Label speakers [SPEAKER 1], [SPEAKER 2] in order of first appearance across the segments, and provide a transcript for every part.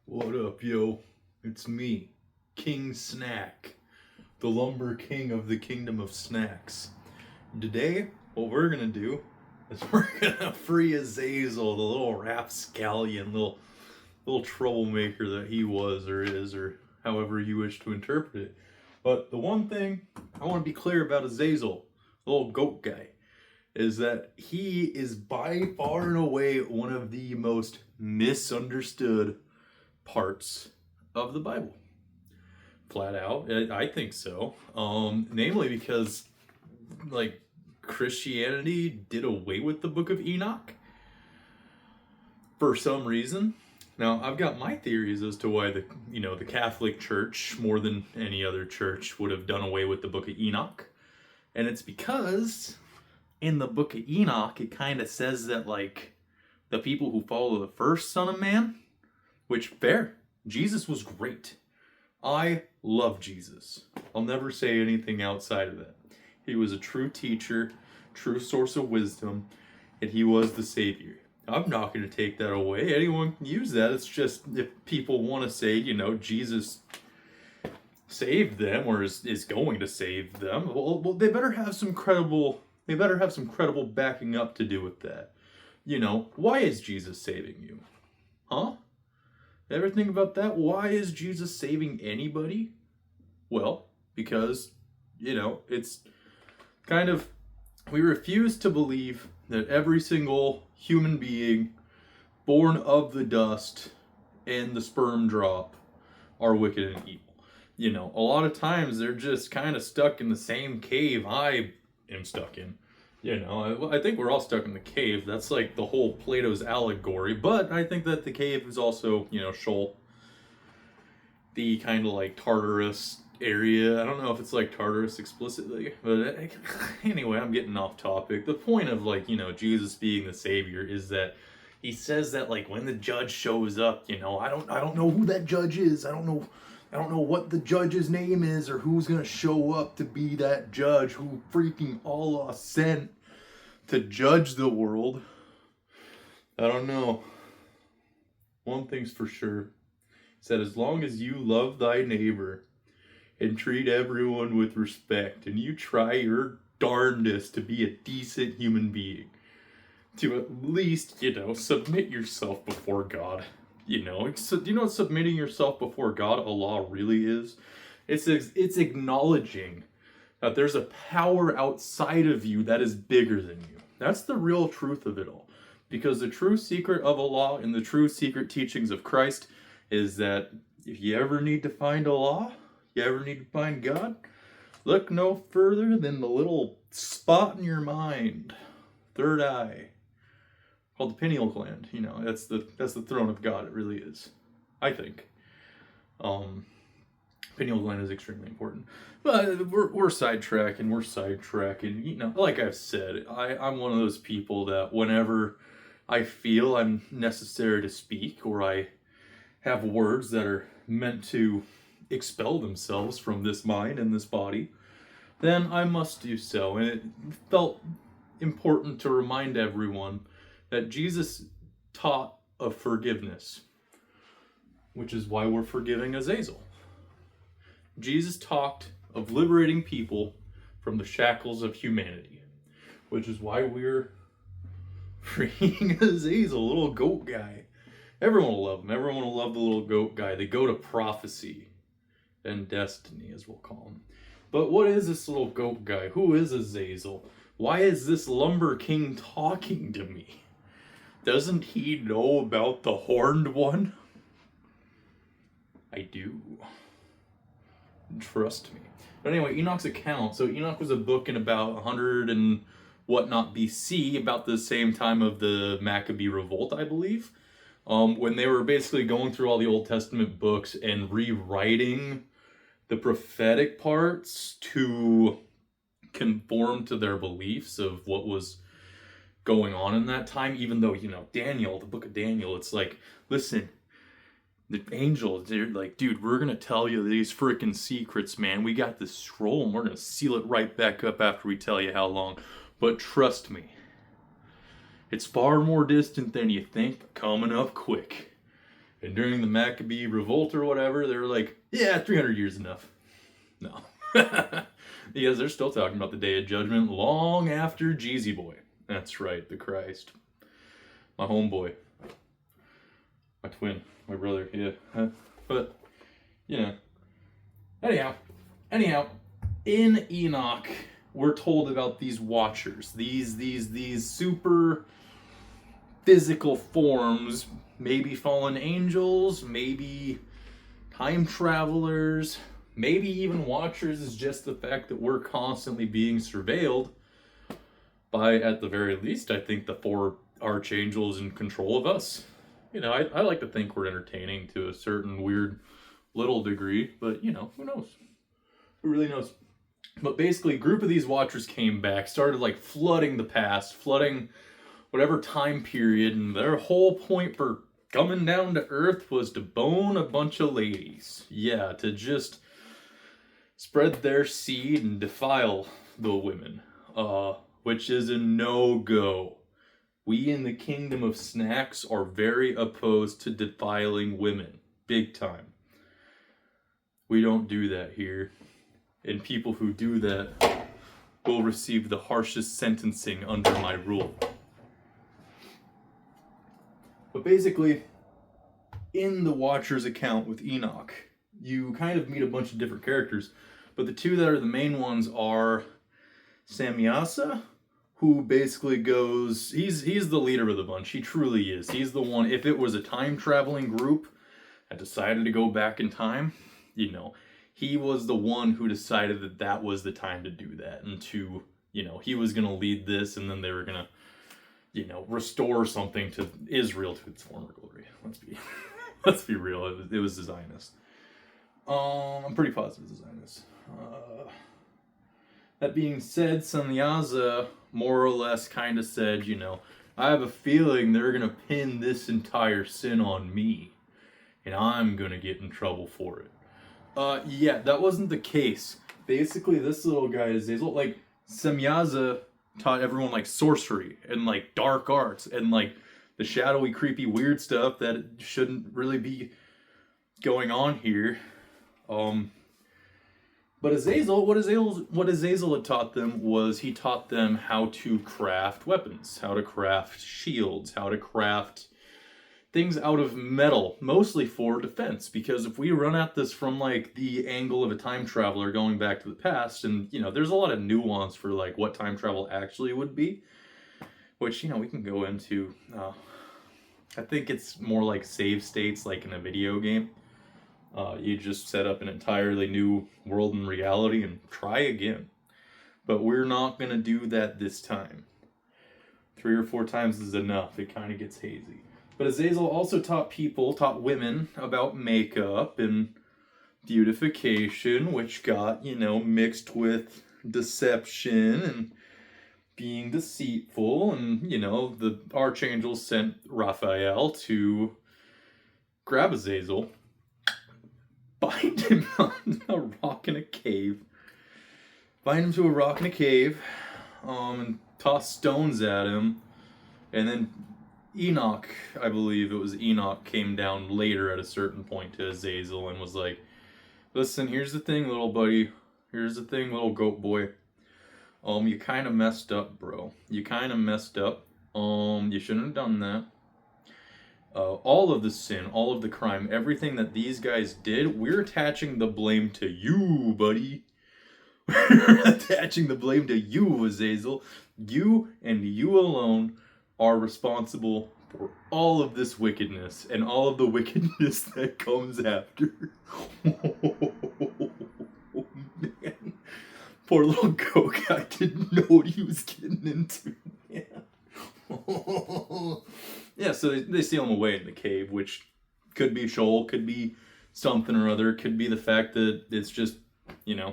[SPEAKER 1] What up, yo? It's me, King Snack, the lumber king of the kingdom of snacks. Today, what we're gonna do is we're gonna free Azazel, the little rapscallion, little troublemaker that he was or is, or however you wish to interpret it. But the one thing I want to be clear about Azazel, the little goat guy, is that he is by far and away one of the most misunderstood parts of the Bible. Flat out, I think so. Namely because, like, Christianity did away with the Book of Enoch for some reason. Now, I've got my theories as to why the Catholic Church, more than any other church, would have done away with the Book of Enoch, and it's because in the Book of Enoch it kind of says that, like, the people who follow the first Son of Man. Which, fair. Jesus was great. I love Jesus. I'll never say anything outside of that. He was a true teacher, true source of wisdom, and he was the Savior. I'm not going to take that away. Anyone can use that. It's just if people want to say, Jesus saved them or is going to save them, well, they better have some credible backing up to do with that. Why is Jesus saving you? Huh? Ever think about that? Why is Jesus saving anybody? Well, because, it's kind of, we refuse to believe that every single human being born of the dust and the sperm drop are wicked and evil. A lot of times they're just kind of stuck in the same cave I am stuck in. I think we're all stuck in the cave. That's like the whole Plato's allegory. But I think that the cave is also, Sheol, the kind of like Tartarus area. I don't know if it's like Tartarus explicitly, but anyway, I'm getting off topic. The point of Jesus being the Savior is that he says that when the judge shows up, I don't know who that judge is. I don't know what the judge's name is or who's gonna show up to be that judge who freaking Allah sent to judge the world. I don't know. One thing's for sure. He said, as long as you love thy neighbor and treat everyone with respect and you try your darndest to be a decent human being, to at least, submit yourself before God. Do you know what submitting yourself before God, Allah, really is? It's acknowledging that there's a power outside of you that is bigger than you. That's the real truth of it all. Because the true secret of Allah and the true secret teachings of Christ is that if you ever need to find Allah, you ever need to find God, look no further than the little spot in your mind, third eye, called the pineal gland. That's the throne of God. It really is, I think. Pineal gland is extremely important, but we're sidetracking. Like I've said, I'm one of those people that whenever I feel I'm necessary to speak, or I have words that are meant to expel themselves from this mind and this body, then I must do so. And it felt important to remind everyone that Jesus taught of forgiveness, which is why we're forgiving Azazel. Jesus talked of liberating people from the shackles of humanity, which is why we're freeing Azazel, little goat guy. Everyone will love him. Everyone will love the little goat guy. They go to prophecy and destiny, as we'll call him. But what is this little goat guy? Who is Azazel? Why is this lumber king talking to me? Doesn't he know about the horned one? I do. Trust me. But anyway, Enoch's account. So Enoch was a book in about 100 and whatnot BC, about the same time of the Maccabee revolt, I believe. When they were basically going through all the Old Testament books and rewriting the prophetic parts to conform to their beliefs of what was going on in that time, even though, Daniel, the book of Daniel, it's like, listen, the angels, they're like, dude, we're going to tell you these freaking secrets, man. We got this scroll and we're going to seal it right back up after we tell you how long. But trust me, it's far more distant than you think, but coming up quick. And during the Maccabee revolt or whatever, they were like, yeah, 300 years enough. No. Because they're still talking about the Day of Judgment long after Jeezy Boy. That's right, the Christ. My homeboy. My twin. My brother, yeah. But, you know. Anyhow, in Enoch, we're told about these watchers. These super physical forms, maybe fallen angels, maybe time travelers, maybe even watchers is just the fact that we're constantly being surveilled by, at the very least, I think the 4 archangels in control of us. You know, I like to think we're entertaining to a certain weird little degree, but, you know, who knows? Who really knows? But basically, a group of these watchers came back, started like flooding the past, flooding whatever time period, and their whole point for coming down to Earth was to bone a bunch of ladies. Yeah, to just spread their seed and defile the women, which is a no-go. We in the kingdom of snacks are very opposed to defiling women. Big time. We don't do that here. And people who do that will receive the harshest sentencing under my rule. But basically, in the Watcher's account with Enoch, you kind of meet a bunch of different characters. But the 2 that are the main ones are Samyasa, who basically goes, he's the leader of the bunch. He truly is. He's the one, if it was a time traveling group that decided to go back in time, you know, he was the one who decided that that was the time to do that. And to, you know, he was going to lead this, and then they were going to, you know, restore something to Israel to its former glory. Let's be real. It was the Zionists. I'm pretty positive it's the Zionists. That being said, Sanyaza more or less kind of said, you know, I have a feeling they're going to pin this entire sin on me, and I'm going to get in trouble for it. Yeah, that wasn't the case. Basically, this little guy, Azazel, like, Semyaza taught everyone, like, sorcery and, like, dark arts and, like, the shadowy, creepy, weird stuff that shouldn't really be going on here. But what Azazel had taught them was he taught them how to craft weapons, how to craft shields, how to craft things out of metal, mostly for defense, because if we run at this from like the angle of a time traveler going back to the past, and you know, there's a lot of nuance for like what time travel actually would be, which, you know, we can go into. I think it's more like save states, like in a video game. You just set up an entirely new world and reality and try again. But we're not going to do that this time. 3 or 4 times is enough. It kind of gets hazy. But Azazel also taught women about makeup and beautification, which got, you know, mixed with deception and being deceitful. And, you know, the archangel sent Raphael to grab Azazel, bind him on a rock in a cave, and toss stones at him, and then Enoch, I believe it was Enoch, came down later at a certain point to Azazel and was like, listen, here's the thing, little buddy. Here's the thing, little goat boy. You kind of messed up, bro. You kind of messed up. You shouldn't have done that. All of the sin, all of the crime, everything that these guys did, we're attaching the blame to you, buddy. We're attaching the blame to you, Azazel. You and you alone are responsible for all of this wickedness and all of the wickedness that comes after. Oh, man. Poor little goat guy didn't know what he was getting into. Yeah, so they seal him away in the cave, which could be Sheol, could be something or other, could be the fact that it's just, you know.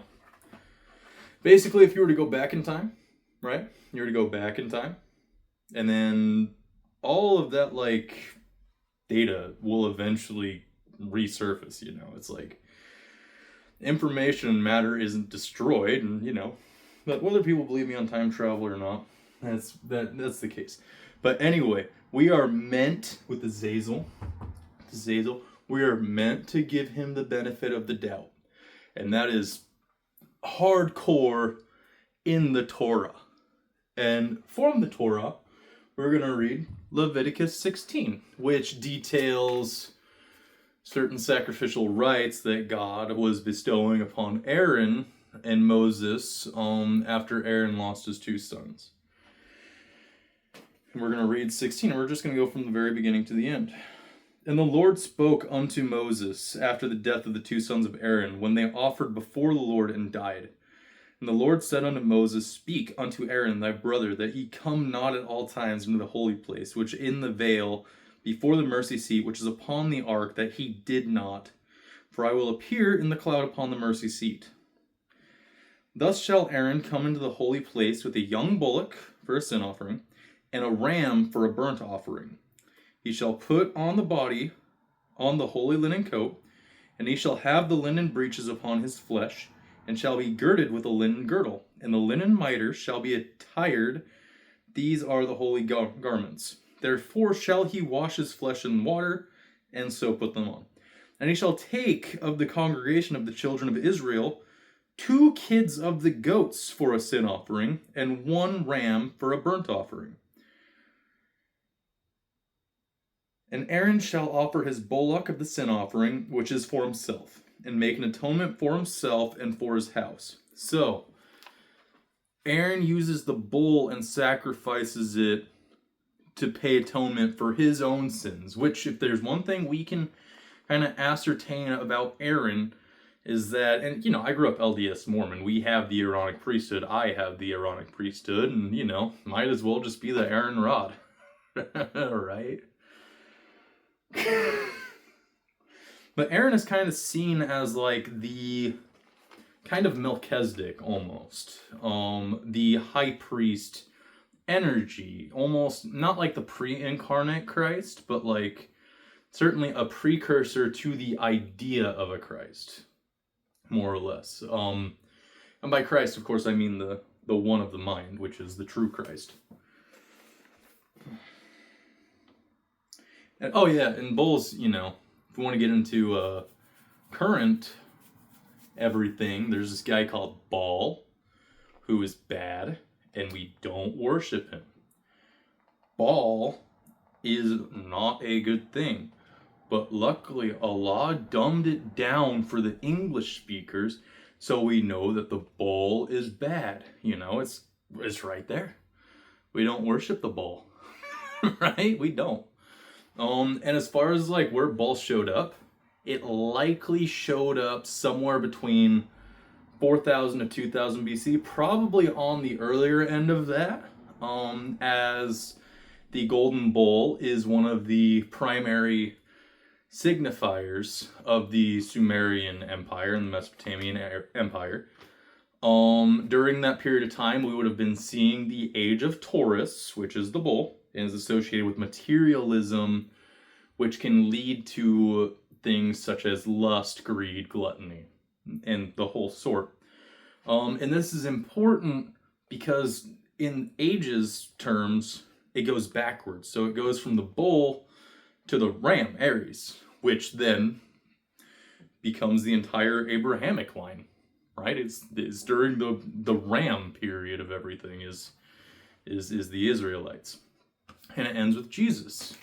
[SPEAKER 1] Basically, if you were to go back in time, right? You were to go back in time, and then all of that, like, data will eventually resurface, you know. It's like information and matter isn't destroyed, and, you know, but whether people believe me on time travel or not, that's the case. But anyway, we are meant with Azazel Azazel, we are meant to give him the benefit of the doubt. And that is hardcore in the Torah. And from the Torah, we're going to read Leviticus 16, which details certain sacrificial rites that God was bestowing upon Aaron and Moses after Aaron lost his two sons. And we're going to read 16, and we're just going to go from the very beginning to the end. And the Lord spoke unto Moses after the death of the two sons of Aaron, when they offered before the Lord and died. And the Lord said unto Moses, Speak unto Aaron thy brother, that he come not at all times into the holy place, which in the veil before the mercy seat, which is upon the ark, that he did not. For I will appear in the cloud upon the mercy seat. Thus shall Aaron come into the holy place with a young bullock for a sin offering, and a ram for a burnt offering. He shall put on the body on the holy linen coat, and he shall have the linen breeches upon his flesh, and shall be girded with a linen girdle, and the linen mitre shall be attired. These are the holy garments. Therefore shall he wash his flesh in water, and so put them on. And he shall take of the congregation of the children of Israel 2 kids of the goats for a sin offering, and 1 ram for a burnt offering. And Aaron shall offer his bullock of the sin offering, which is for himself, and make an atonement for himself and for his house. So, Aaron uses the bull and sacrifices it to pay atonement for his own sins, which, if there's one thing we can kind of ascertain about Aaron, is that, and I grew up LDS Mormon, we have the Aaronic priesthood, I have the Aaronic priesthood, and might as well just be the Aaron rod, right? But Aaron is kind of seen as like the kind of Melchizedek almost, the high priest energy, almost not like the pre-incarnate Christ, but like certainly a precursor to the idea of a Christ, more or less. And by Christ, of course, I mean the one of the mind, which is the true Christ. And, oh yeah, and bulls, if you want to get into current everything, there's this guy called Baal, who is bad, and we don't worship him. Baal is not a good thing, but luckily Allah dumbed it down for the English speakers, so we know that the bull is bad. It's right there. We don't worship the bull, right? We don't. And as far as like where Baal showed up, it likely showed up somewhere between 4000 to 2000 BC, probably on the earlier end of that, as the golden bull is one of the primary signifiers of the Sumerian Empire and the Mesopotamian Empire. During that period of time, we would have been seeing the age of Taurus, which is the bull, and is associated with materialism, which can lead to things such as lust, greed, gluttony, and the whole sort. And this is important because in ages terms, it goes backwards. So it goes from the bull to the ram, Aries, which then becomes the entire Abrahamic line, right? It's during the ram period of everything is the Israelites. And it ends with Jesus,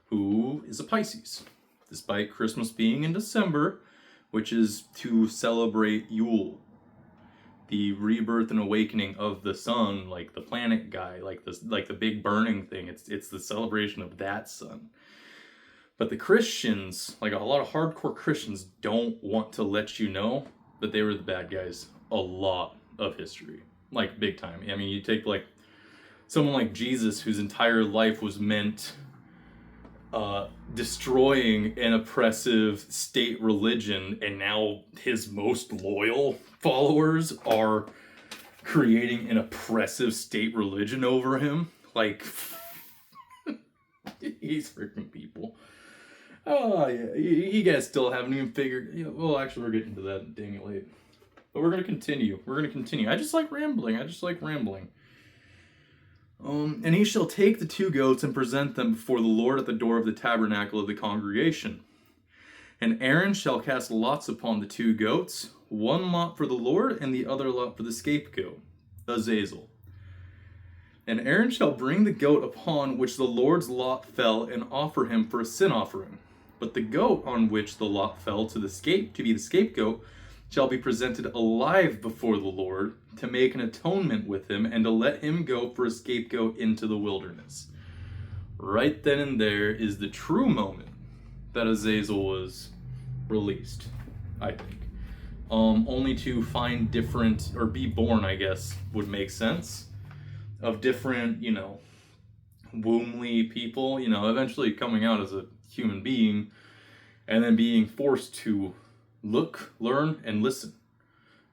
[SPEAKER 1] who is a Pisces, despite Christmas being in December, which is to celebrate Yule, the rebirth and awakening of the sun, like the planet guy, like the big burning thing. It's the celebration of that sun. But the Christians, like a lot of hardcore Christians, don't want to let you know that they were the bad guys a lot of history, like big time. I mean, you take like someone like Jesus, whose entire life was meant destroying an oppressive state religion, and now his most loyal followers are creating an oppressive state religion over him. Like, he's freaking people. Oh yeah, you guys still haven't even figured. Well, actually, we're getting to that dang late, but we're gonna continue. I just like rambling. And he shall take the 2 goats and present them before the Lord at the door of the tabernacle of the congregation. And Aaron shall cast lots upon the 2 goats, one lot for the Lord and the other lot for the scapegoat, Azazel. And Aaron shall bring the goat upon which the Lord's lot fell and offer him for a sin offering. But the goat on which the lot fell to be the scapegoat shall be presented alive before the Lord to make an atonement with him and to let him go for a scapegoat into the wilderness. Right then and there is the true moment that Azazel was released, I think. Only to find different, or be born, I guess, would make sense, of different, wombly people, eventually coming out as a human being, and then being forced to look, learn, and listen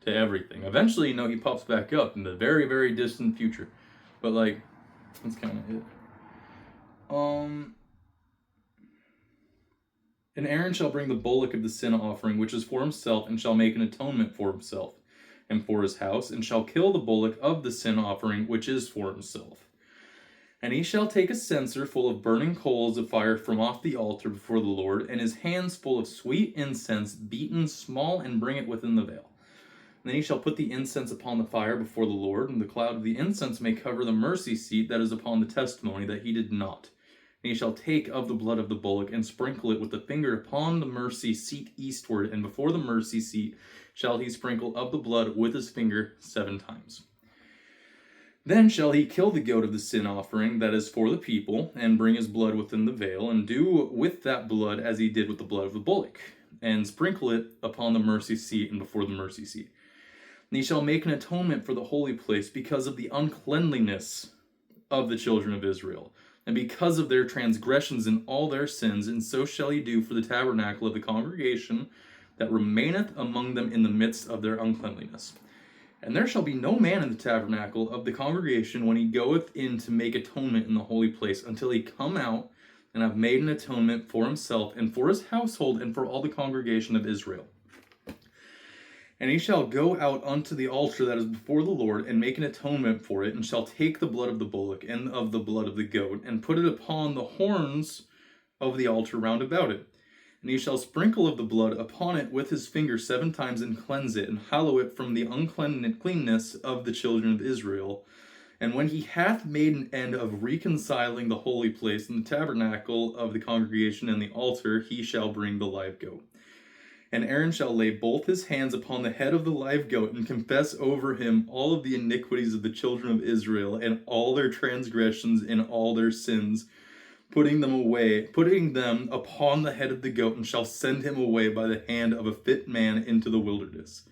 [SPEAKER 1] to everything. Eventually, he pops back up in the very, very distant future. But, that's kind of it. And Aaron shall bring the bullock of the sin offering, which is for himself, and shall make an atonement for himself and for his house, and shall kill the bullock of the sin offering, which is for himself. And he shall take a censer full of burning coals of fire from off the altar before the Lord, and his hands full of sweet incense, beaten small, and bring it within the veil. And then he shall put the incense upon the fire before the Lord, and the cloud of the incense may cover the mercy seat that is upon the testimony that he did not. And he shall take of the blood of the bullock, and sprinkle it with the finger upon the mercy seat eastward, and before the mercy seat shall he sprinkle of the blood with his finger 7 times. Then shall he kill the goat of the sin offering that is for the people, and bring his blood within the veil, and do with that blood as he did with the blood of the bullock, and sprinkle it upon the mercy seat and before the mercy seat. And he shall make an atonement for the holy place because of the uncleanliness of the children of Israel, and because of their transgressions and all their sins, and so shall he do for the tabernacle of the congregation that remaineth among them in the midst of their uncleanliness. And there shall be no man in the tabernacle of the congregation when he goeth in to make atonement in the holy place, until he come out and have made an atonement for himself and for his household and for all the congregation of Israel. And he shall go out unto the altar that is before the Lord, and make an atonement for it, and shall take the blood of the bullock and of the blood of the goat, and put it upon the horns of the altar round about it. And he shall sprinkle of the blood upon it with his finger 7 times, and cleanse it, and hallow it from the uncleanness of the children of Israel. And when he hath made an end of reconciling the holy place and the tabernacle of the congregation and the altar, he shall bring the live goat. And Aaron shall lay both his hands upon the head of the live goat, and confess over him all of the iniquities of the children of Israel, and all their transgressions and all their sins, putting them upon the head of the goat, and shall send him away by the hand of a fit man into the wilderness.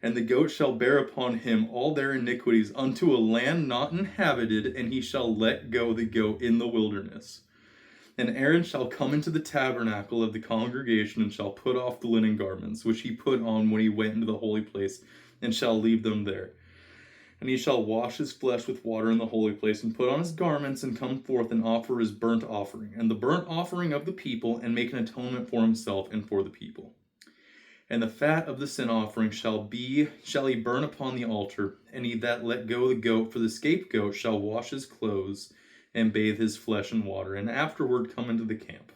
[SPEAKER 1] And the goat shall bear upon him all their iniquities unto a land not inhabited, and he shall let go the goat in the wilderness. And Aaron shall come into the tabernacle of the congregation, and shall put off the linen garments, which he put on when he went into the holy place, and shall leave them there. And he shall wash his flesh with water in the holy place, and put on his garments, and come forth and offer his burnt offering, and the burnt offering of the people, and make an atonement for himself and for the people. And the fat of the sin offering shall he burn upon the altar, and he that let go the goat for the scapegoat shall wash his clothes, and bathe his flesh in water, and afterward come into the camp.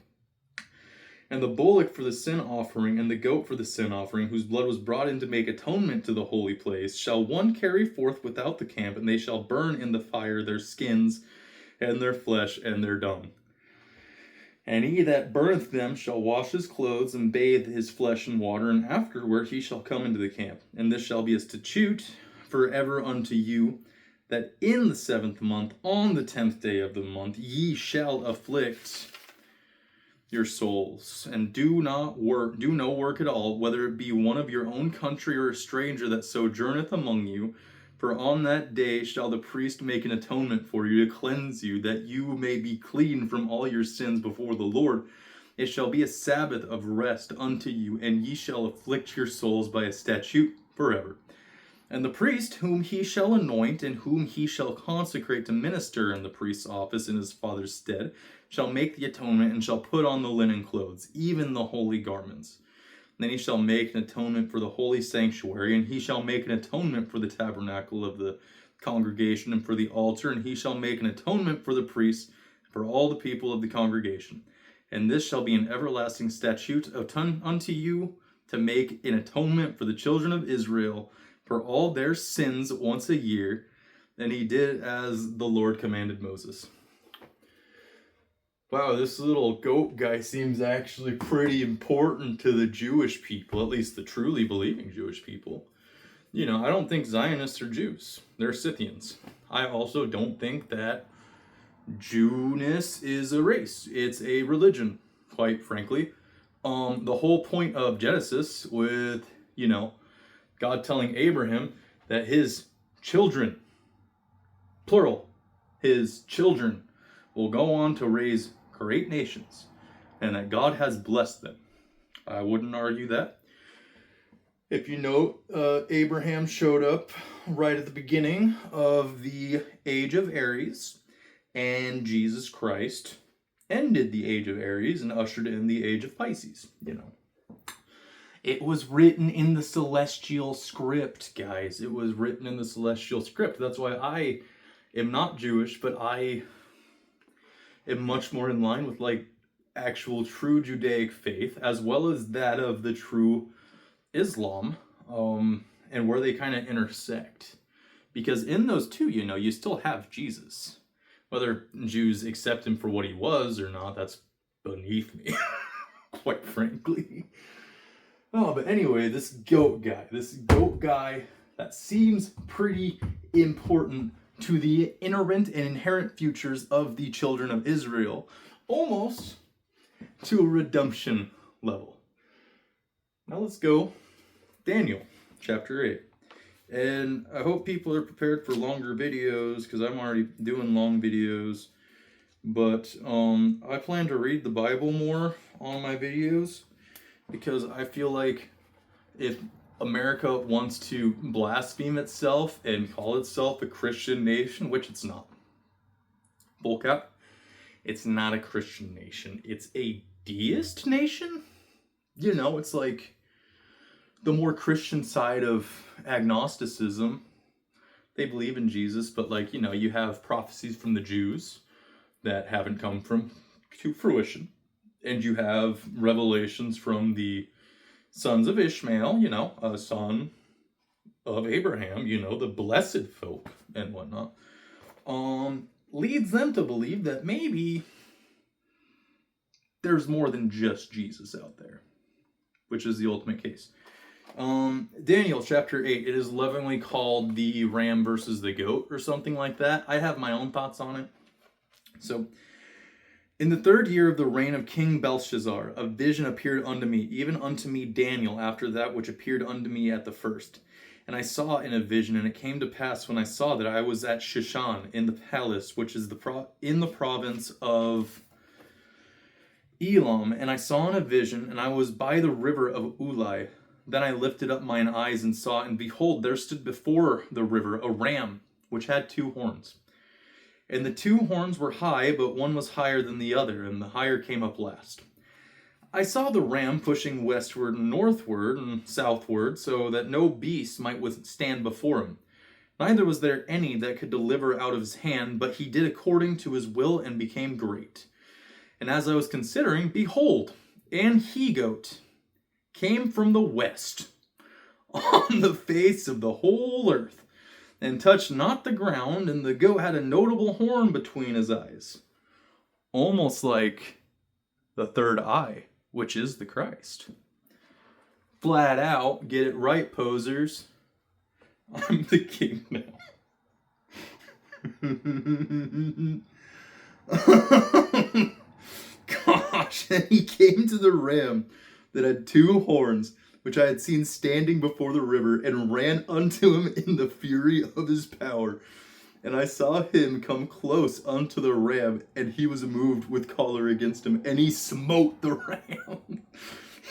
[SPEAKER 1] And the bullock for the sin offering, and the goat for the sin offering, whose blood was brought in to make atonement to the holy place, shall one carry forth without the camp, and they shall burn in the fire their skins, and their flesh, and their dung. And he that burneth them shall wash his clothes, and bathe his flesh in water, and afterward he shall come into the camp. And this shall be a statute forever unto you, that in the 7th month, on the 10th day of the month, ye shall afflict your souls, and do no work at all, whether it be one of your own country or a stranger that sojourneth among you. For on that day shall the priest make an atonement for you to cleanse you, that you may be clean from all your sins before the Lord. It shall be a Sabbath of rest unto you, and ye shall afflict your souls by a statute forever. And the priest whom he shall anoint, and whom he shall consecrate to minister in the priest's office in his father's stead, shall make the atonement, and shall put on the linen clothes, even the holy garments. Then he shall make an atonement for the holy sanctuary, and he shall make an atonement for the tabernacle of the congregation and for the altar, and he shall make an atonement for the priests, for all the people of the congregation. And this shall be an everlasting statute unto you, to make an atonement for the children of Israel for all their sins once a year. And he did as the Lord commanded Moses. Wow, this little goat guy seems actually pretty important to the Jewish people, at least the truly believing Jewish people. I don't think Zionists are Jews. They're Scythians. I also don't think that Jewness is a race. It's a religion, quite frankly. The whole point of Genesis with, God telling Abraham that his children, plural, his children will go on to raise great nations, and that God has blessed them. I wouldn't argue that. If you note, Abraham showed up right at the beginning of the age of Aries, and Jesus Christ ended the age of Aries and ushered in the age of Pisces. It was written in the celestial script, guys. It was written in the celestial script. That's why I am not Jewish, but I am much more in line with actual true Judaic faith, as well as that of the true Islam, and where they kind of intersect. Because in those two, you still have Jesus. Whether Jews accept him for what he was or not, that's beneath me, quite frankly. Oh, but anyway, this goat guy that seems pretty important to the inherent and inherent futures of the children of Israel, almost to a redemption level. Now let's go Daniel chapter 8. And I hope people are prepared for longer videos, because I'm already doing long videos. But I plan to read the Bible more on my videos, because I feel like if America wants to blaspheme itself and call itself a Christian nation, which it's not. Bullcap. It's not a Christian nation. It's a deist nation? It's like the more Christian side of agnosticism. They believe in Jesus, but you have prophecies from the Jews that haven't come to fruition. And you have revelations from the sons of Ishmael, a son of Abraham, the blessed folk and whatnot. Leads them to believe that maybe there's more than just Jesus out there, which is the ultimate case. Daniel chapter 8, it is lovingly called the ram versus the goat or something like that. I have my own thoughts on it. So, in the 3rd year of the reign of King Belshazzar, a vision appeared unto me, even unto me Daniel, after that which appeared unto me at the first. And I saw in a vision, and it came to pass when I saw that I was at Shushan, in the palace, which is in the province of Elam. And I saw in a vision, and I was by the river of Ulai. Then I lifted up mine eyes and saw, and behold, there stood before the river a ram, which had 2 horns. And the 2 horns were high, but one was higher than the other, and the higher came up last. I saw the ram pushing westward and northward and southward, so that no beast might withstand before him. Neither was there any that could deliver out of his hand, but he did according to his will and became great. And as I was considering, behold, an he-goat came from the west on the face of the whole earth, and touched not the ground, and the goat had a notable horn between his eyes, almost like the 3rd eye, which is the Christ. Flat out, get it right, posers. I'm the king now. Gosh, and he came to the ram that had 2 horns, which I had seen standing before the river, and ran unto him in the fury of his power. And I saw him come close unto the ram, and he was moved with choler against him, and he smote the ram.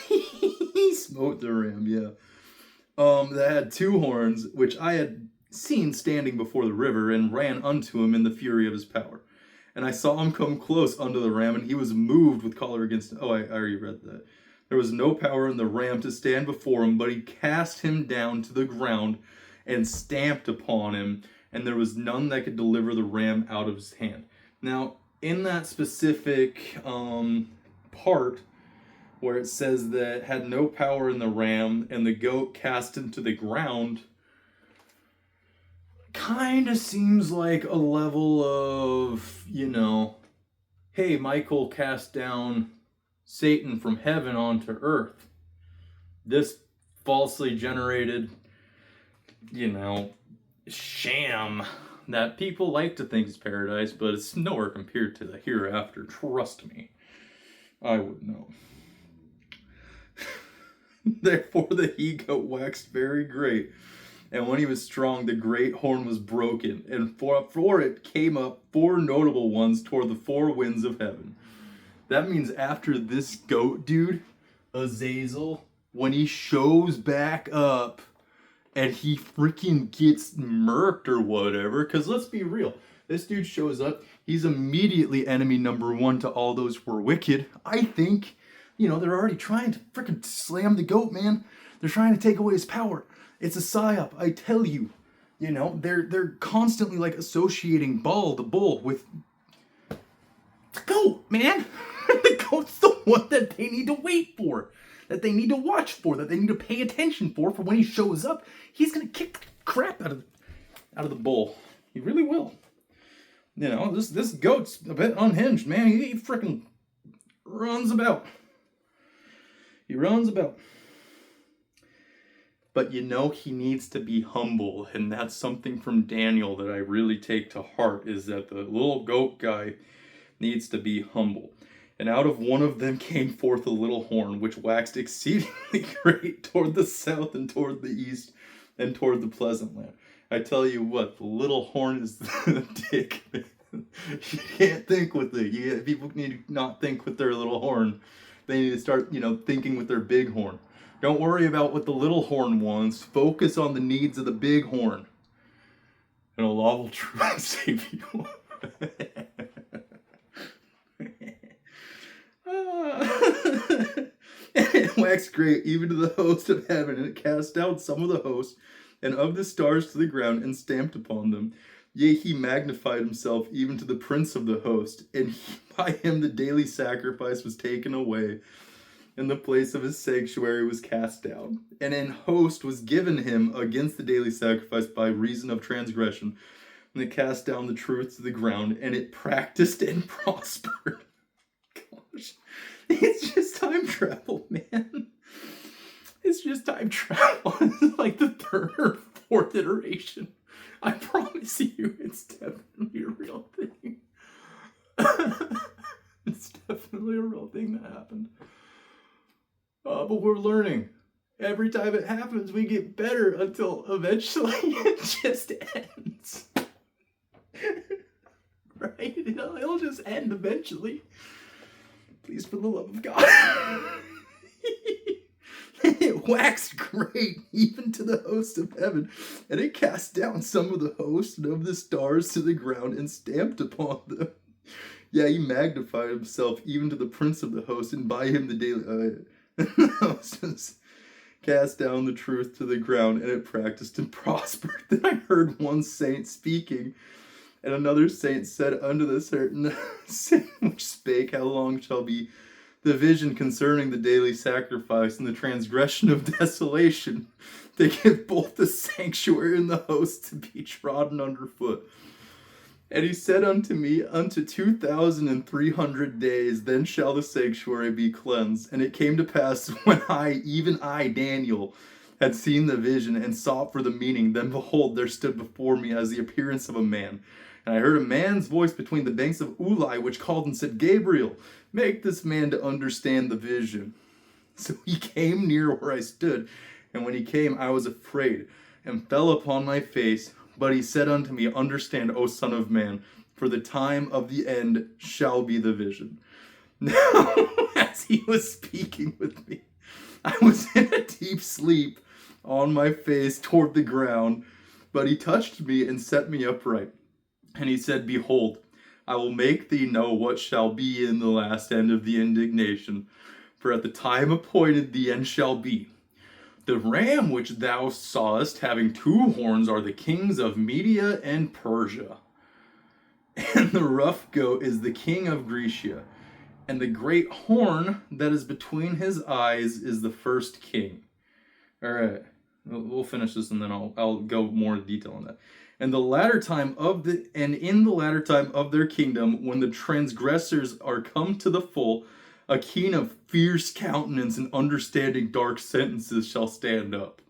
[SPEAKER 1] He smote the ram, yeah. That had 2 horns, which I had seen standing before the river, and ran unto him in the fury of his power. And I saw him come close unto the ram, and he was moved with choler against him. Oh, I already read that. There was no power in the ram to stand before him, but he cast him down to the ground and stamped upon him, and there was none that could deliver the ram out of his hand. Now, in that specific part where it says that had no power in the ram and the goat cast into the ground, kind of seems like a level of, hey, Michael cast down Satan from heaven onto earth. This falsely generated, sham that people like to think is paradise, but it's nowhere compared to the hereafter. Trust me. I would know. Therefore the he-goat waxed very great, and when he was strong, the great horn was broken, and for it came up 4 notable ones toward the 4 winds of heaven. That means after this goat dude, Azazel, when he shows back up and he freaking gets murked or whatever, because let's be real, this dude shows up, he's immediately enemy number 1 to all those who are wicked. I think, they're already trying to freaking slam the goat, man. They're trying to take away his power. It's a psyop, I tell you. They're constantly like associating the bull with the goat, man. The goat's the one that they need to wait for, that they need to watch for, that they need to pay attention for when he shows up. He's gonna kick the crap out of the bull. He really will. This goat's a bit unhinged, man. He freaking runs about. He runs about. But he needs to be humble, and that's something from Daniel that I really take to heart, is that the little goat guy needs to be humble. And out of one of them came forth a little horn, which waxed exceedingly great toward the south and toward the east and toward the pleasant land. I tell you what, the little horn is the dick. You can't think with it. People need to not think with their little horn. They need to start, thinking with their big horn. Don't worry about what the little horn wants. Focus on the needs of the big horn. And Allah will truly save you. And it waxed great even to the host of heaven, and it cast down some of the host and of the stars to the ground and stamped upon them. Yea, he magnified himself even to the prince of the host, and by him the daily sacrifice was taken away, and the place of his sanctuary was cast down. And an host was given him against the daily sacrifice by reason of transgression, and it cast down the truth to the ground, and it practiced and prospered. Gosh, it's just time travel, man. It's just time travel. It's like the 3rd or 4th iteration. I promise you, it's definitely a real thing. It's definitely a real thing that happened. But we're learning. Every time it happens, we get better until eventually it just ends. Right? It'll just end eventually. Please, for the love of God. It waxed great even to the host of heaven, and it cast down some of the host and of the stars to the ground and stamped upon them. Yeah, he magnified himself even to the prince of the host, and by him the daily host cast down the truth to the ground, and it practiced and prospered. Then I heard one saint speaking, and another saint said unto the certain saint which spake, how long shall be the vision concerning the daily sacrifice and the transgression of desolation, to give both the sanctuary and the host to be trodden underfoot? And he said unto me, unto 2,300 days, then shall the sanctuary be cleansed. And it came to pass, when even I, Daniel, had seen the vision and sought for the meaning, then behold, there stood before me as the appearance of a man. And I heard a man's voice between the banks of Ulai, which called and said, Gabriel, make this man to understand the vision. So he came near where I stood, and when he came, I was afraid, and fell upon my face. But he said unto me, understand, O son of man, for the time of the end shall be the vision. Now, as he was speaking with me, I was in a deep sleep on my face toward the ground, but he touched me and set me upright. And he said, behold, I will make thee know what shall be in the last end of the indignation. For at the time appointed the end shall be. The ram which thou sawest having 2 horns are the kings of Media and Persia. And the rough goat is the king of Grecia. And the great horn that is between his eyes is the first king. All right, we'll finish this and then I'll go more in detail on that. And in the latter time of their kingdom, when the transgressors are come to the full, a king of fierce countenance and understanding dark sentences shall stand up.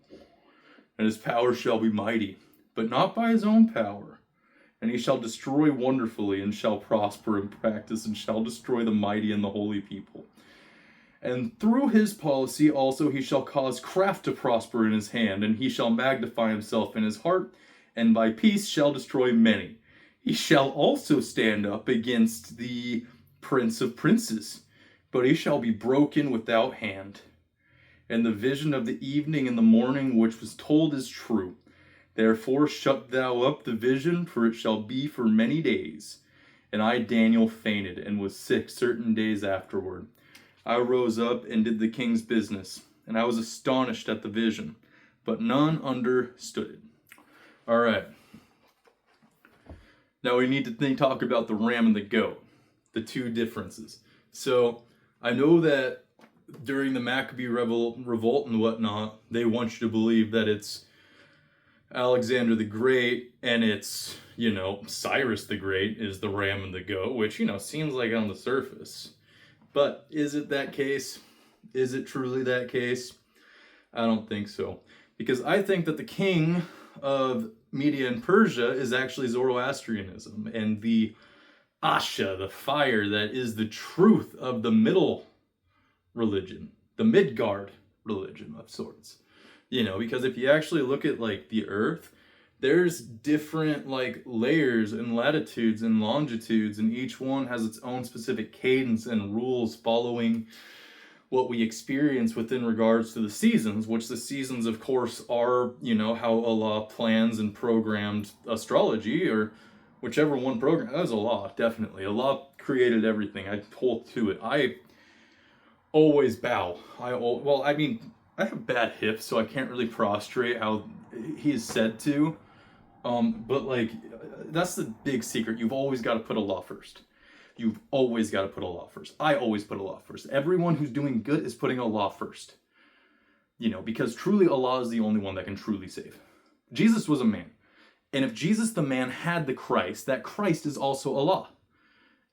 [SPEAKER 1] And his power shall be mighty, but not by his own power. And he shall destroy wonderfully, and shall prosper in practice, and shall destroy the mighty and the holy people. And through his policy also he shall cause craft to prosper in his hand, and he shall magnify himself in his heart, and by peace shall destroy many. He shall also stand up against the prince of princes, but he shall be broken without hand. And the vision of the evening and the morning which was told is true. Therefore shut thou up the vision, for it shall be for many days. And I, Daniel, fainted, and was sick certain days afterward. I rose up and did the king's business, and I was astonished at the vision, but none understood it. All right. Now we need to talk about the ram and the goat, the 2 differences. So I know that during the Maccabee revolt and whatnot, they want you to believe that it's Alexander the Great and it's, Cyrus the Great is the ram and the goat, which, seems like on the surface. But is it that case? Is it truly that case? I don't think so. Because I think that the king of Media and Persia is actually Zoroastrianism, and the Asha, the fire that is the truth of the middle religion, the Midgard religion of sorts. Because if you actually look at the earth, there's different layers and latitudes and longitudes, and each one has its own specific cadence and rules following what we experience within regards to the seasons, which the seasons of course are, how Allah plans and programmed astrology, or whichever one program. That was Allah, definitely. Allah created everything. I hold to it. I always bow. I have bad hips, so I can't really prostrate how he is said to. But that's the big secret. You've always got to put Allah first. You've always got to put Allah first. I always put Allah first. Everyone who's doing good is putting Allah first. Because truly Allah is the only one that can truly save. Jesus was a man. And if Jesus the man had the Christ, that Christ is also Allah.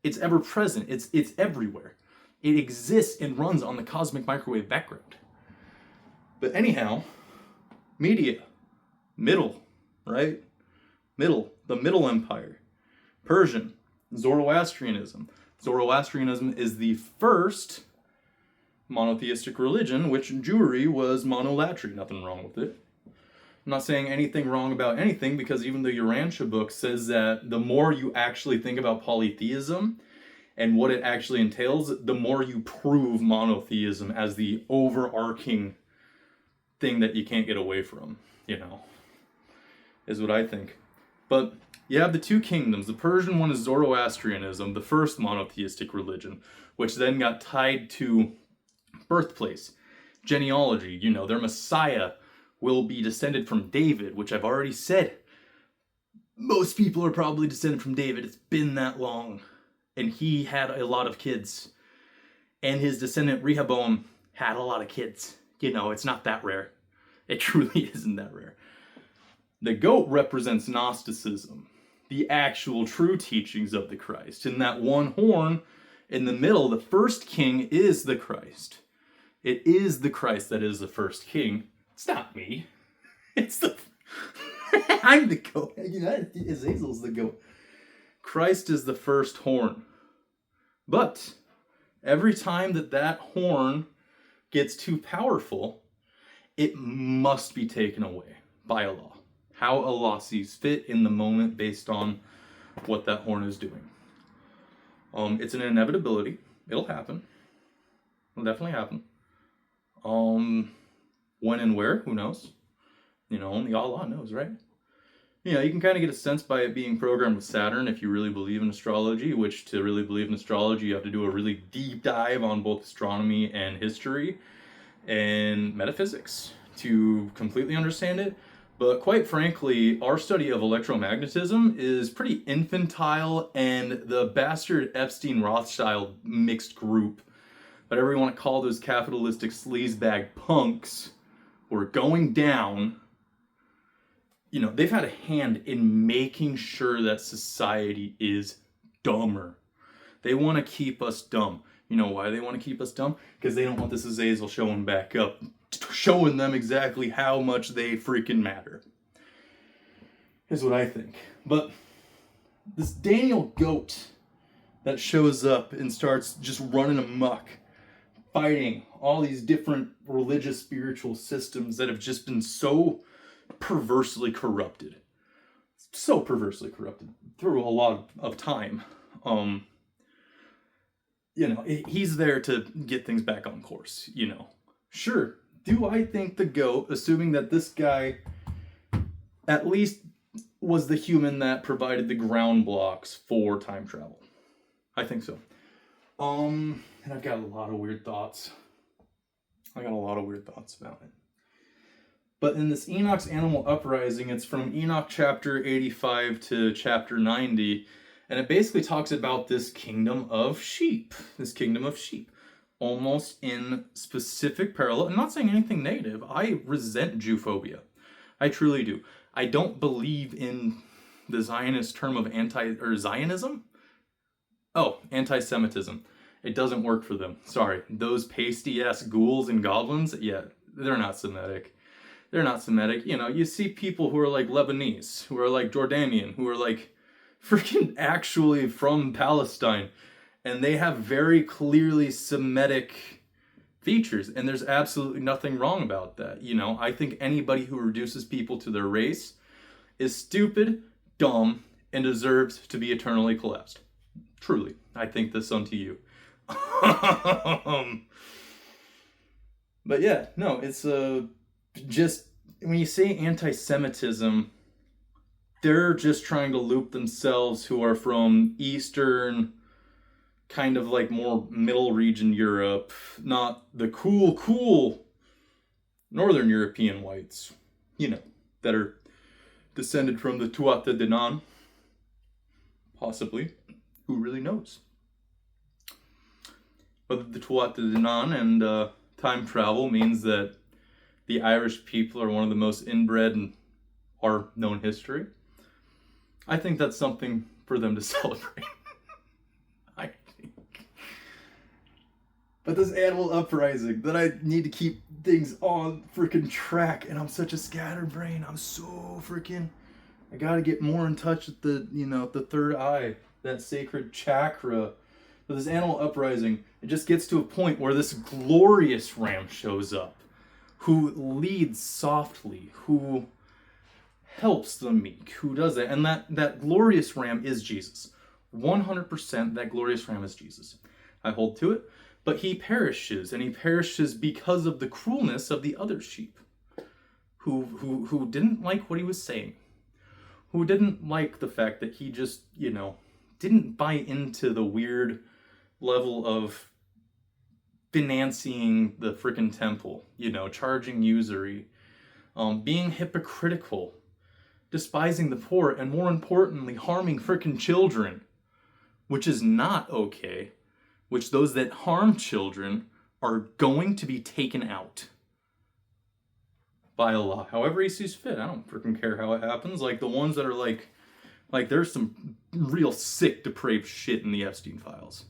[SPEAKER 1] It's ever present. It's everywhere. It exists and runs on the cosmic microwave background. But anyhow, Media, middle, right? Middle, the Middle Empire. Persian, Zoroastrianism. Zoroastrianism is the first monotheistic religion, which in Jewry was monolatry. Nothing wrong with it. I'm not saying anything wrong about anything, because even the Urantia book says that the more you actually think about polytheism and what it actually entails, the more you prove monotheism as the overarching thing that you can't get away from, is what I think. But you have the 2 kingdoms. The Persian one is Zoroastrianism, the first monotheistic religion, which then got tied to birthplace, genealogy. Their Messiah will be descended from David, which I've already said. Most people are probably descended from David. It's been that long. And he had a lot of kids. And his descendant Rehoboam had a lot of kids. It's not that rare. It truly isn't that rare. The goat represents Gnosticism, the actual true teachings of the Christ. And that one horn in the middle, the first king, is the Christ. It is the Christ that is the first king. It's not me. It's the... I'm the goat. Azazel's the goat. Christ is the first horn. But every time that horn gets too powerful, it must be taken away by Allah. How Allah sees fit in the moment based on what that horn is doing. It's an inevitability. It'll happen. It'll definitely happen. When and where, who knows? Only Allah knows, right? You can kind of get a sense by it being programmed with Saturn if you really believe in astrology, which to really believe in astrology, you have to do a really deep dive on both astronomy and history and metaphysics to completely understand it. But quite frankly, our study of electromagnetism is pretty infantile, and the bastard Epstein-Rothschild mixed group, whatever you want to call those capitalistic sleazebag punks, who are going down, you know, they've had a hand in making sure that society is dumber. They want to keep us dumb. You know why they want to keep us dumb? Because they don't want this Azazel showing back up, showing them exactly how much they freaking matter. Here's what I think. But this Daniel goat that shows up and starts just running amok, fighting all these different religious, spiritual systems that have just been so perversely corrupted. So perversely corrupted through a lot of time. You know, he's there to get things back on course, you know. Sure, do I think the goat, assuming that this guy at least was the human that provided the ground blocks for time travel? I think so. And I've got a lot of weird thoughts. About it. But in this Enoch's Animal Uprising, it's from Enoch chapter 85 to chapter 90, and it basically talks about this kingdom of sheep. Almost in specific parallel. I'm not saying anything negative. I resent Jewphobia. I truly do. I don't believe in the Zionist term of Zionism. Oh, anti-Semitism. It doesn't work for them. Sorry. Those pasty-ass ghouls and goblins, yeah, they're not Semitic. You know, you see people who are like Lebanese, who are like Jordanian, who are like freaking actually from Palestine, and they have very clearly Semitic features, and there's absolutely nothing wrong about that. You know, I think anybody who reduces people to their race is stupid, dumb, and deserves to be eternally collapsed. Truly, I think this unto you. But yeah, no, it's just when you say anti-Semitism, they're just trying to loop themselves who are from Eastern, kind of like more middle region Europe, not the cool Northern European whites, you know, that are descended from the Tuatha De Danann, possibly. Who really knows? But the Tuatha De Danann and time travel means that the Irish people are one of the most inbred in our known history. I think that's something for them to celebrate. I think. But this animal uprising, that I need to keep things on freaking track, and I'm such a scatterbrain. I'm so freaking... I gotta get more in touch with the, you know, the third eye, that sacred chakra. But this animal uprising, it just gets to a point where this glorious ram shows up, who leads softly, who helps the meek, who does that. And that glorious ram is Jesus. 100% that glorious ram is Jesus. I hold to it. But he perishes, and he perishes because of the cruelness of the other sheep, who didn't like what he was saying, who didn't like the fact that he just, you know, didn't buy into the weird level of financing the frickin' temple, you know, charging usury, being hypocritical, despising the poor, and more importantly, harming frickin' children, which is not okay, which those that harm children are going to be taken out by Allah, however he sees fit. I don't freaking care how it happens. Like the ones that are like there's some real sick, depraved shit in the Epstein files.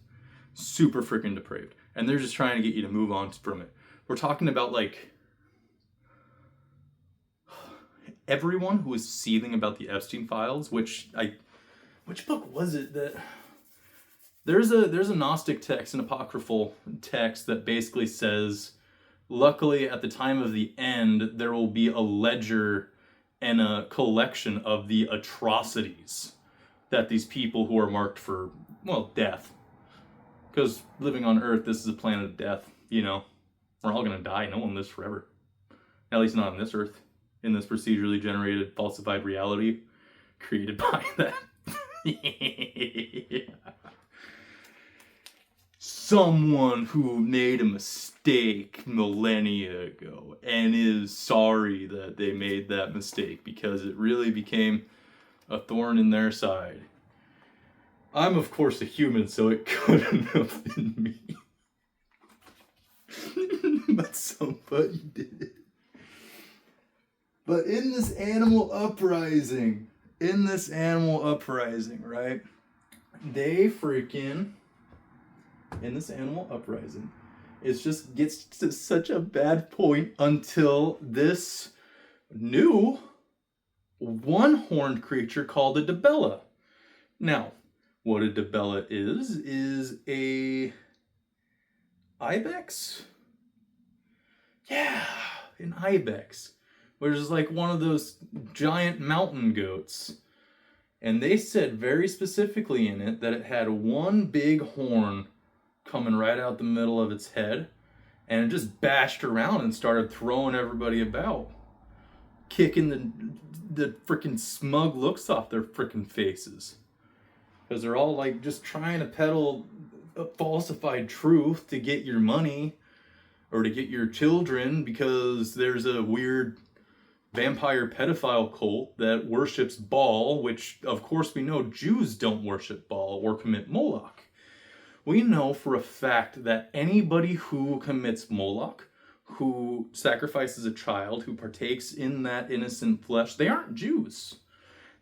[SPEAKER 1] Super freaking depraved. And they're just trying to get you to move on from it. We're talking about like everyone who was seething about the Epstein files, which book was it that there's a Gnostic text, an apocryphal text that basically says, luckily at the time of the end, there will be a ledger and a collection of the atrocities that these people who are marked for, well, death. Because living on Earth, this is a planet of death, you know. We're all going to die. No one lives forever. At least not on this Earth. In this procedurally generated, falsified reality created by that. Yeah. someone who made a mistake millennia ago and is sorry that they made that mistake because it really became a thorn in their side. I'm, of course, a human, so it couldn't have been me. But somebody did it. But in this animal uprising, right? They freaking, in this animal uprising, it just gets to such a bad point until this new one-horned creature called a debella. Now, what a debella is a ibex? Yeah, an ibex, which is like one of those giant mountain goats. And they said very specifically in it that it had one big horn coming right out the middle of its head, and it just bashed around and started throwing everybody about, kicking the freaking smug looks off their freaking faces. Because they're all like just trying to peddle a falsified truth to get your money or to get your children, because there's a weird vampire pedophile cult that worships Baal, which of course we know Jews don't worship Baal or commit Moloch. We know for a fact that anybody who commits Moloch, who sacrifices a child, who partakes in that innocent flesh, they aren't Jews.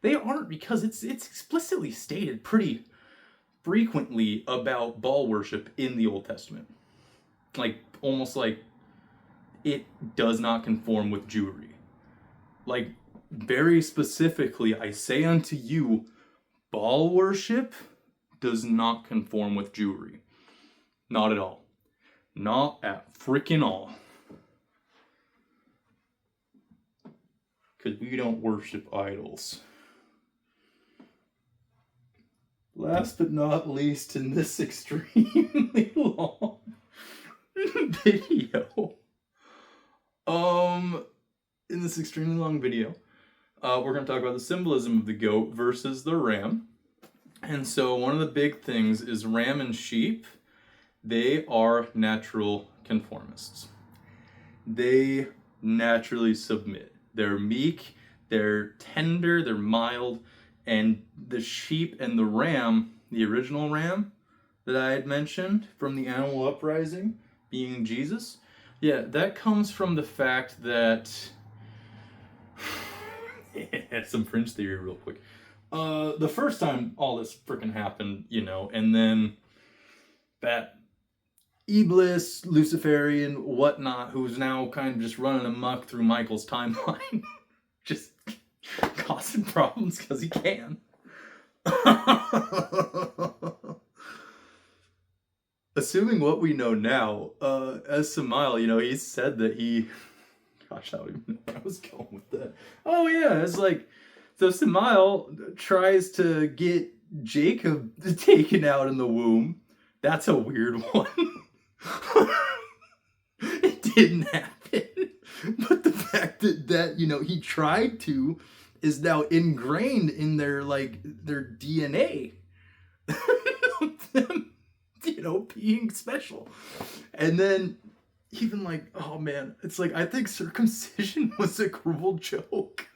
[SPEAKER 1] They aren't, because it's explicitly stated pretty frequently about Baal worship in the Old Testament. Like, almost like it does not conform with Jewry. Like, very specifically, I say unto you, Baal worship does not conform with Jewry. Not at all. Not at freaking all. Because we don't worship idols. Last but not least, in this extremely long video, we're going to talk about the symbolism of the goat versus the ram. And so one of the big things is ram and sheep, they are natural conformists. They naturally submit. They're meek, they're tender, they're mild, and the sheep and the ram, the original ram that I had mentioned from the animal uprising, being Jesus, yeah, that comes from the fact that some fringe theory real quick. The first time all this freaking happened, and then that Iblis, Luciferian, whatnot, who's now kind of just running amok through Michael's timeline, just causing problems because he can. Assuming what we know now, as Samael, he said that he... Gosh, I don't even know where I was going with that. Oh yeah, it's like... So Samael tries to get Jacob taken out in the womb. That's a weird one. It didn't happen. But the fact that he tried to is now ingrained in their DNA. Them, being special. And then even oh man, it's like, I think circumcision was a cruel joke.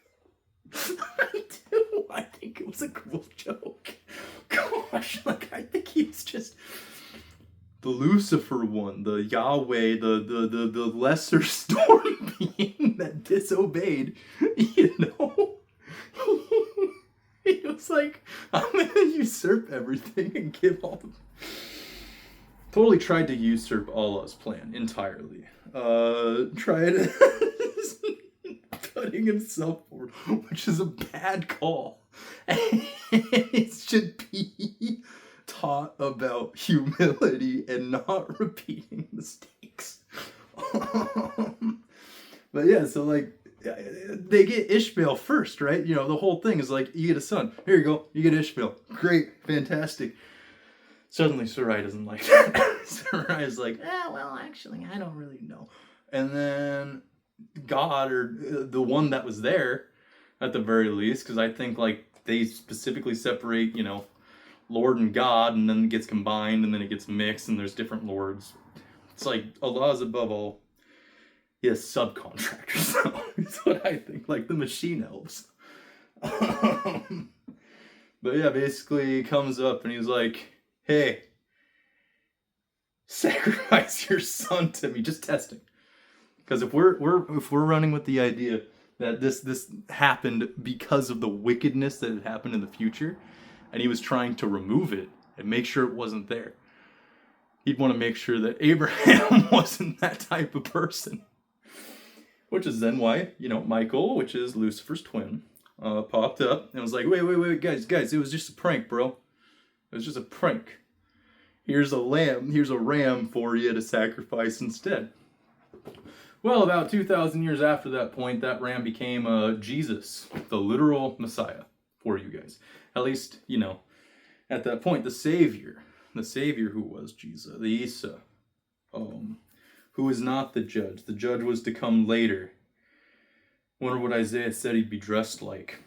[SPEAKER 1] I do. I think it was a cruel joke. Gosh, I think he's just the Lucifer one, the Yahweh, the lesser storm being that disobeyed. He was like, I'm gonna usurp everything and give all the... Totally tried to usurp Allah's plan entirely. Tried putting himself forward, which is a bad call. It should be taught about humility and not repeating mistakes. But yeah, so they get Ishmael first, right? The whole thing is you get a son. Here you go. You get Ishmael. Great. Fantastic. Suddenly Sarai doesn't like that. Sarai's like, well, actually, I don't really know. And then God, or the one that was there, at the very least, because I think they specifically separate, Lord and God, and then it gets combined, and then it gets mixed, and there's different lords. It's like Allah is above all. He has subcontractors, though. That's what I think, like the machine elves. But yeah, basically he comes up and he's like, hey, sacrifice your son to me. Just testing. Because if we're running with the idea that this happened because of the wickedness that had happened in the future, and he was trying to remove it and make sure it wasn't there, he'd want to make sure that Abraham wasn't that type of person. Which is then why, Michael, which is Lucifer's twin, popped up and was like, wait, guys, it was just a prank, bro. It was just a prank. Here's a ram for you to sacrifice instead. Well, about 2,000 years after that point, that ram became Jesus, the literal Messiah for you guys. At least, at that point, the Savior who was Jesus, the Isa, who is not the judge. The judge was to come later. Wonder what Isaiah said he'd be dressed like.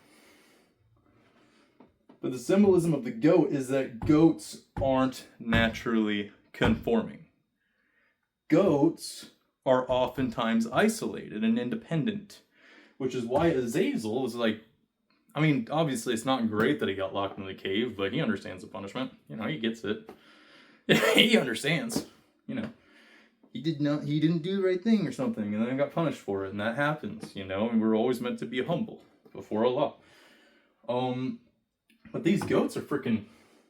[SPEAKER 1] But the symbolism of the goat is that goats aren't naturally conforming. Goats are oftentimes isolated and independent, which is why Azazel is like, obviously it's not great that he got locked in the cave, but he understands the punishment. He gets it. He understands. He didn't do the right thing or something, and then got punished for it, and that happens, and we're always meant to be humble before Allah. But these goats are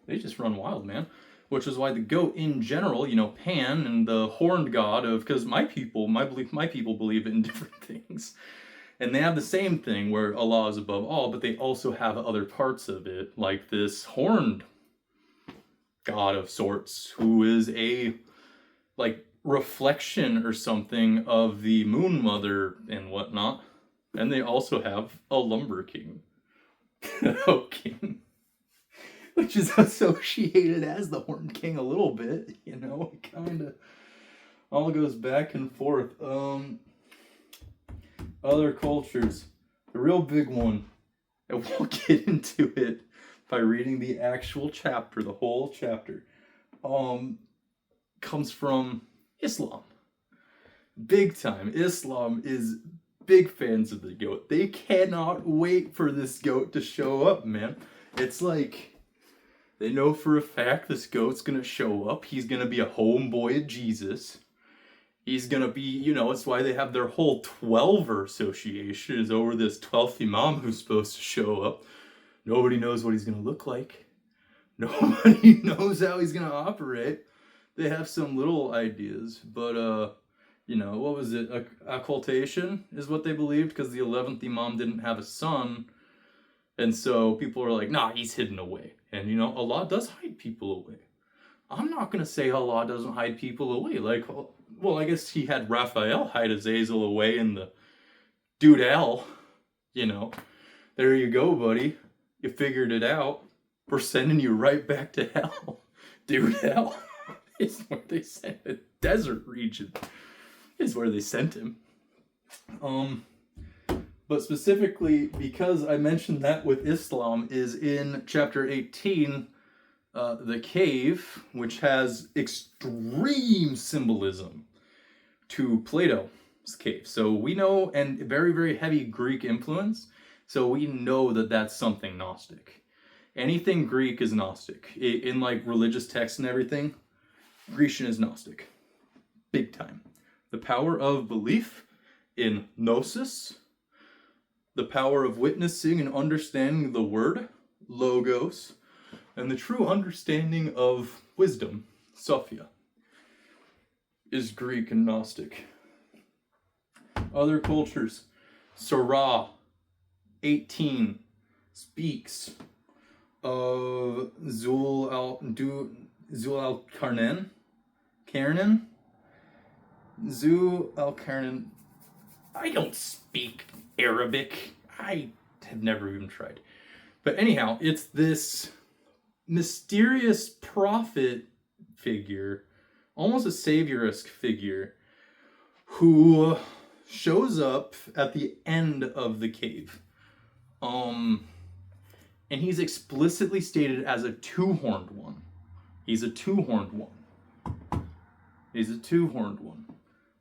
[SPEAKER 1] they just run wild, man. Which is why the goat in general, Pan and the horned god because my people believe in different things. And they have the same thing where Allah is above all, but they also have other parts of it, like this horned god of sorts, who is a, reflection or something of the moon mother and whatnot. And they also have a lumber king. King. Which is associated as the Horned King a little bit, it kind of all goes back and forth. Other cultures, the real big one, and we'll get into it by reading the actual chapter, the whole chapter, comes from Islam. Big time. Islam is big fans of the goat. They cannot wait for this goat to show up, man. It's like, they know for a fact this goat's gonna show up. He's gonna be a homeboy of Jesus. He's gonna be, it's why they have their whole 12er association is over this 12th Imam who's supposed to show up. Nobody knows what he's gonna look like. Nobody knows how he's gonna operate. They have some little ideas, but, what was it? Occultation is what they believed, because the 11th Imam didn't have a son. And so people are like, nah, he's hidden away. And, Allah does hide people away. I'm not going to say Allah doesn't hide people away. I guess he had Raphael hide Azazel away in the Dude-El. There you go, buddy. You figured it out. We're sending you right back to hell. Dude-El is where they sent the desert region. Is where they sent him. But specifically, because I mentioned that with Islam, is in chapter 18, the cave, which has extreme symbolism to Plato's cave. So we know, and very, very heavy Greek influence, so we know that that's something Gnostic. Anything Greek is Gnostic. In religious texts and everything, Grecian is Gnostic. Big time. The power of belief in Gnosis, the power of witnessing and understanding the word, logos, and the true understanding of wisdom, Sophia, is Greek and Gnostic. Other cultures, Surah 18 speaks of Zul al-Karnen, I don't speak Arabic. I have never even tried. But anyhow, it's this mysterious prophet figure, almost a saviorist figure, who shows up at the end of the cave. And he's explicitly stated as a two-horned one. He's a two-horned one. He's a two-horned one.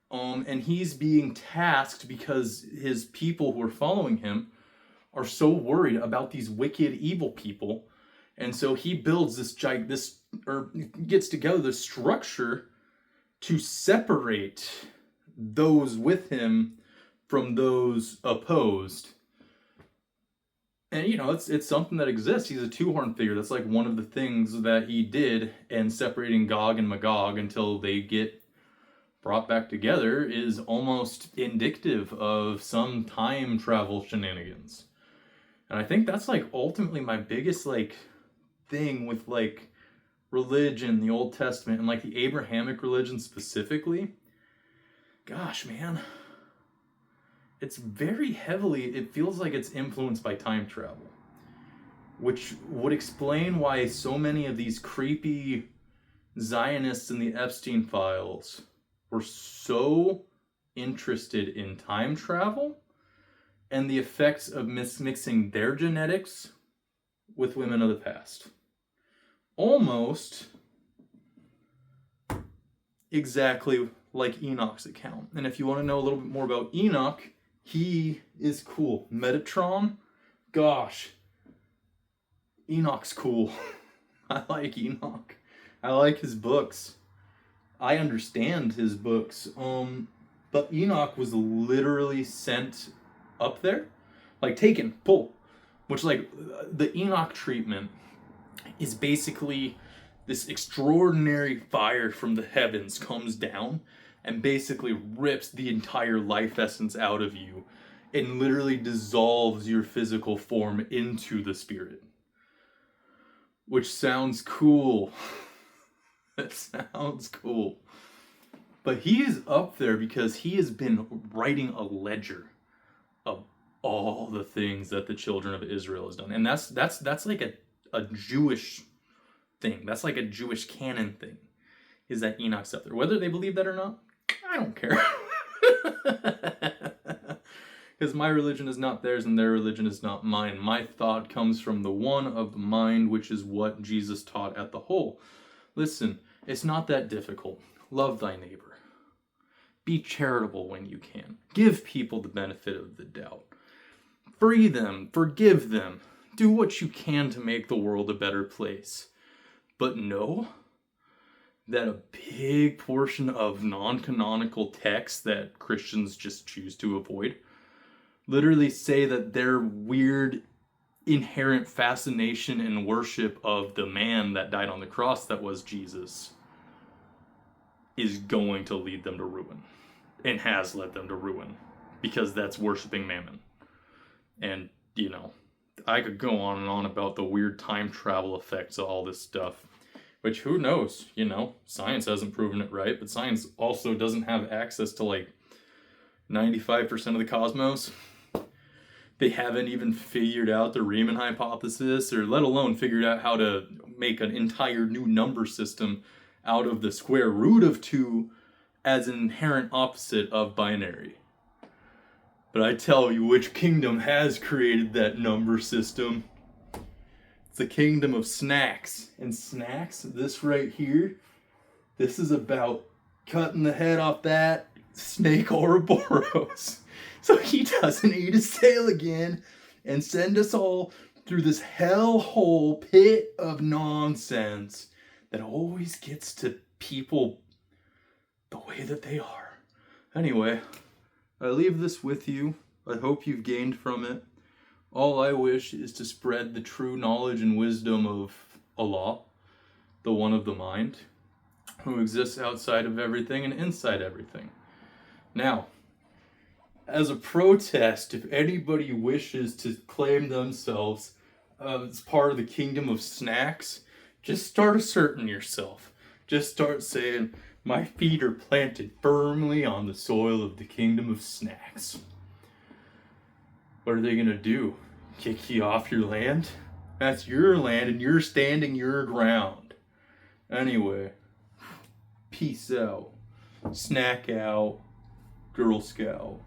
[SPEAKER 1] And he's being tasked because his people who are following him are so worried about these wicked, evil people. And so he builds gets together this structure to separate those with him from those opposed. And, it's something that exists. He's a two-horned figure. That's like one of the things that he did in separating Gog and Magog until they get brought back together is almost indicative of some time travel shenanigans. And I think that's like ultimately my biggest like thing with like religion, the Old Testament, and like the Abrahamic religion specifically. Gosh, man. It's very heavily, it feels like it's influenced by time travel, which would explain why so many of these creepy Zionists in the Epstein files were so interested in time travel and the effects of mixing their genetics with women of the past. Almost exactly like Enoch's account. And if you want to know a little bit more about Enoch, he is cool. Metatron, gosh, Enoch's cool. I like Enoch. I like his books. I understand his books. But Enoch was literally sent up there, like taken, pull, which like the Enoch treatment is basically this extraordinary fire from the heavens comes down and basically rips the entire life essence out of you and literally dissolves your physical form into the spirit. Which sounds cool. That sounds cool. But he is up there because he has been writing a ledger of all the things that the children of Israel has done. And that's like a Jewish thing. That's like a Jewish canon thing. Is that Enoch's up there. Whether they believe that or not, I don't care. Because my religion is not theirs and their religion is not mine. My thought comes from the one of the mind, which is what Jesus taught at the whole. Listen, it's not that difficult. Love thy neighbor. Be charitable when you can. Give people the benefit of the doubt. Free them. Forgive them. Do what you can to make the world a better place. But know that a big portion of non-canonical texts that Christians just choose to avoid literally say that their weird inherent fascination and worship of the man that died on the cross that was Jesus is going to lead them to ruin and has led them to ruin because that's worshiping mammon. And, I could go on and on about the weird time travel effects of all this stuff. Which, who knows, science hasn't proven it right, but science also doesn't have access to, like, 95% of the cosmos. They haven't even figured out the Riemann hypothesis, or let alone figured out how to make an entire new number system out of the square root of 2 as an inherent opposite of binary. But I tell you which kingdom has created that number system. The kingdom of snacks. And snacks, this right here, this is about cutting the head off that snake Ouroboros so he doesn't eat his tail again and send us all through this hellhole pit of nonsense that always gets to people the way that they are. Anyway, I leave this with you. I hope you've gained from it. All I wish is to spread the true knowledge and wisdom of Allah, the one of the mind, who exists outside of everything and inside everything. Now, as a protest, if anybody wishes to claim themselves as part of the kingdom of snacks, just start asserting yourself. Just start saying, my feet are planted firmly on the soil of the kingdom of snacks. What are they going to do? Kick you off your land? That's your land and you're standing your ground. Anyway, peace out. Snack out. Girl Scout.